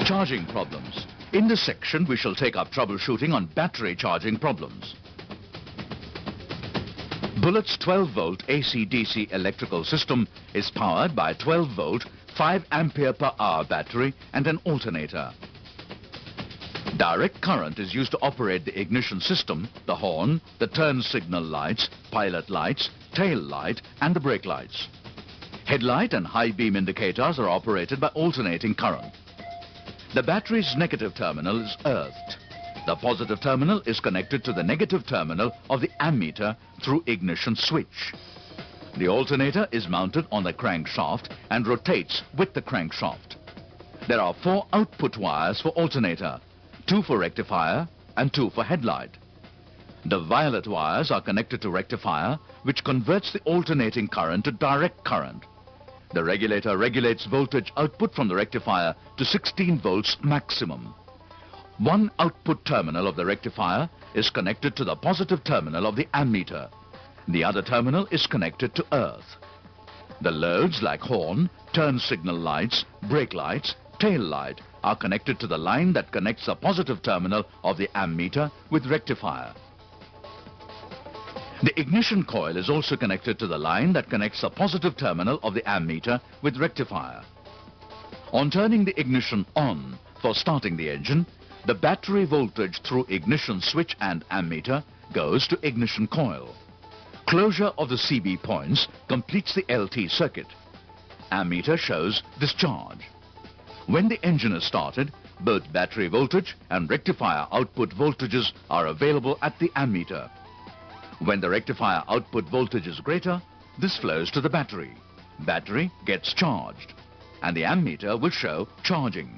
Charging problems. In this section, we shall take up troubleshooting on battery charging problems. Bullett's 12-volt AC-DC electrical system is powered by a 12-volt, 5 ampere per hour battery and an alternator. Direct current is used to operate the ignition system, the horn, the turn signal lights, pilot lights, tail light and the brake lights. Headlight and high beam indicators are operated by alternating current. The battery's negative terminal is earthed. The positive terminal is connected to the negative terminal of the ammeter through ignition switch. The alternator is mounted on the crankshaft and rotates with the crankshaft. There are 4 output wires for alternator, 2 for rectifier and 2 for headlight. The violet wires are connected to rectifier, which converts the alternating current to direct current. The regulator regulates voltage output from the rectifier to 16 volts maximum. One output terminal of the rectifier is connected to the positive terminal of the ammeter. The other terminal is connected to earth. The loads like horn, turn signal lights, brake lights, tail light are connected to the line that connects the positive terminal of the ammeter with rectifier. The ignition coil is also connected to the line that connects the positive terminal of the ammeter with rectifier. On turning the ignition on for starting the engine, the battery voltage through ignition switch and ammeter goes to ignition coil. Closure of the CB points completes the LT circuit. Ammeter shows discharge. When the engine is started, both battery voltage and rectifier output voltages are available at the ammeter. When the rectifier output voltage is greater, this flows to the battery. Battery gets charged, and the ammeter will show charging.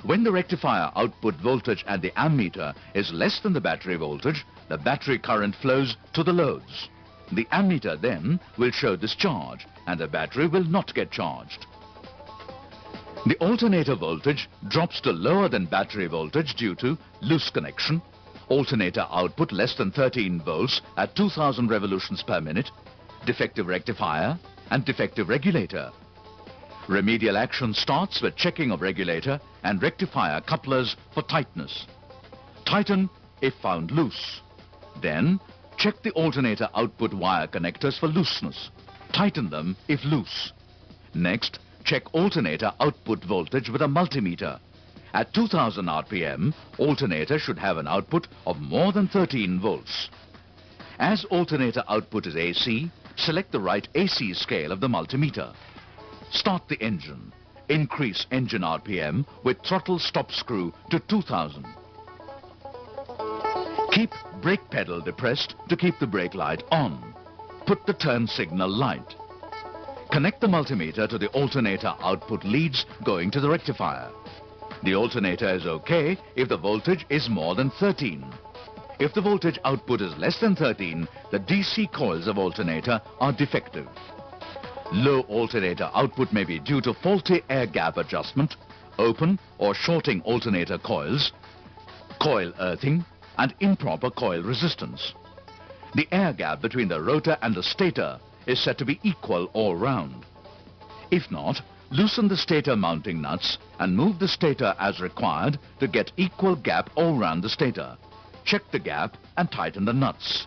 When the rectifier output voltage at the ammeter is less than the battery voltage, the battery current flows to the loads. The ammeter then will show discharge, and the battery will not get charged. The alternator voltage drops to lower than battery voltage due to loose connection, alternator output less than 13 volts at 2000 revolutions per minute, defective rectifier and defective regulator. Remedial action starts with checking of regulator and rectifier couplers for tightness. Tighten if found loose. Then check the alternator output wire connectors for looseness. Tighten them if loose. Next, check alternator output voltage with a multimeter. At 2000 RPM, alternator should have an output of more than 13 volts. As alternator output is AC, select the right AC scale of the multimeter. Start the engine. Increase engine RPM with throttle stop screw to 2000. Keep brake pedal depressed to keep the brake light on. Put the turn signal light. Connect the multimeter to the alternator output leads going to the rectifier. The alternator is okay if the voltage is more than 13. If the voltage output is less than 13, the DC coils of alternator are defective. Low alternator output may be due to faulty air gap adjustment, open or shorting alternator coils, coil earthing and improper coil resistance. The air gap between the rotor and the stator is said to be equal all round. If not, loosen the stator mounting nuts and move the stator as required to get equal gap all round the stator. Check the gap and tighten the nuts.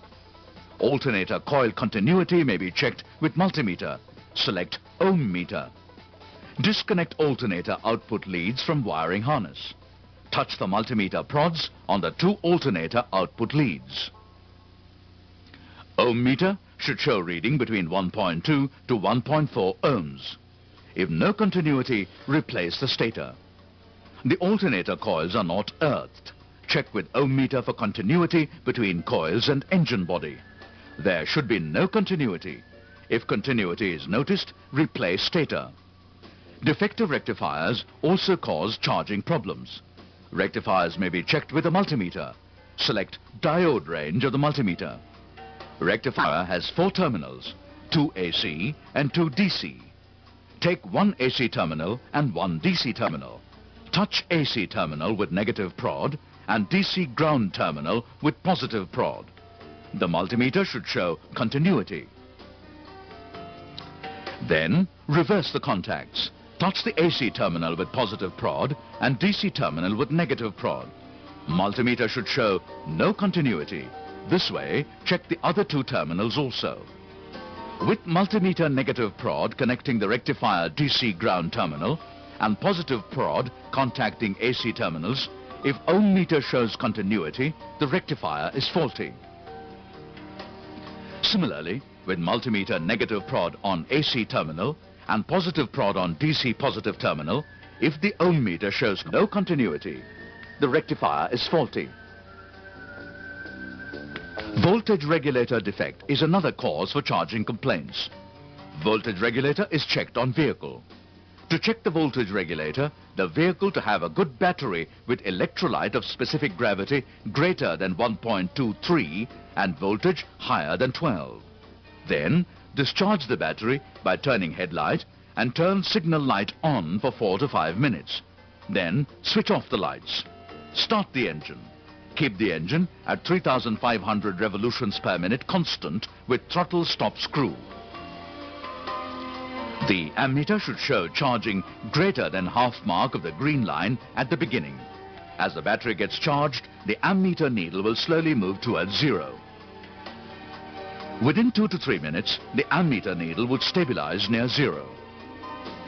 Alternator coil continuity may be checked with multimeter. Select ohm meter. Disconnect alternator output leads from wiring harness. Touch the multimeter prods on the 2 alternator output leads. Ohm meter should show reading between 1.2 to 1.4 ohms. If no continuity, replace the stator. The alternator coils are not earthed. Check with ohm meter for continuity between coils and engine body. There should be no continuity. If continuity is noticed, replace stator. Defective rectifiers also cause charging problems. Rectifiers may be checked with a multimeter. Select diode range of the multimeter. Rectifier has 4 terminals, 2 AC and 2 DC. Take 1 AC terminal and 1 DC terminal. Touch AC terminal with negative prod and DC ground terminal with positive prod. The multimeter should show continuity. Then reverse the contacts. Touch the AC terminal with positive prod and DC terminal with negative prod. Multimeter should show no continuity. This way, check the other two terminals also. With multimeter negative prod connecting the rectifier DC ground terminal and positive prod contacting AC terminals, if ohm meter shows continuity, the rectifier is faulty. Similarly, with multimeter negative prod on AC terminal and positive prod on DC positive terminal, if the ohm meter shows no continuity, the rectifier is faulty. Voltage regulator defect is another cause for charging complaints. Voltage regulator is checked on vehicle. To check the voltage regulator, the vehicle to have a good battery with electrolyte of specific gravity greater than 1.23 and voltage higher than 12. Then, discharge the battery by turning headlight and turn signal light on for 4 to 5 minutes. Then, switch off the lights. Start the engine. Keep the engine at 3,500 revolutions per minute constant with throttle stop screw. The ammeter should show charging greater than half mark of the green line at the beginning. As the battery gets charged, the ammeter needle will slowly move towards 0. Within 2 to 3 minutes, the ammeter needle would stabilize near 0.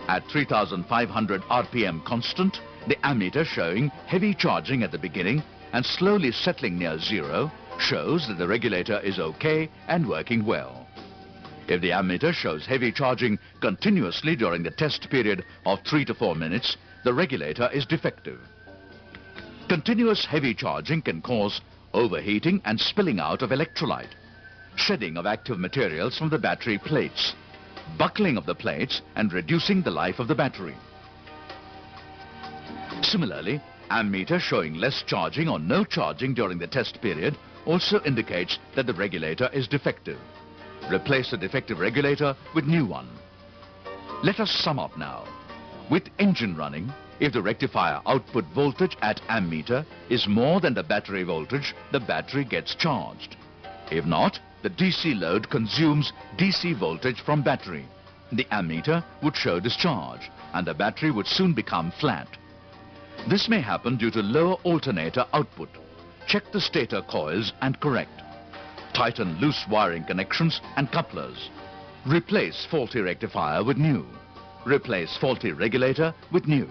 At 3,500 RPM constant, the ammeter showing heavy charging at the beginning and slowly settling near 0 shows that the regulator is okay and working well. If the ammeter shows heavy charging continuously during the test period of 3 to 4 minutes, the regulator is defective. Continuous heavy charging can cause overheating and spilling out of electrolyte, shedding of active materials from the battery plates, buckling of the plates and reducing the life of the battery. Similarly, ammeter showing less charging or no charging during the test period also indicates that the regulator is defective. Replace the defective regulator with new one. Let us sum up now. With engine running, if the rectifier output voltage at ammeter is more than the battery voltage, the battery gets charged. If not, the DC load consumes DC voltage from battery. The ammeter would show discharge and the battery would soon become flat. This may happen due to lower alternator output. Check the stator coils and correct. Tighten loose wiring connections and couplers. Replace faulty rectifier with new. Replace faulty regulator with new.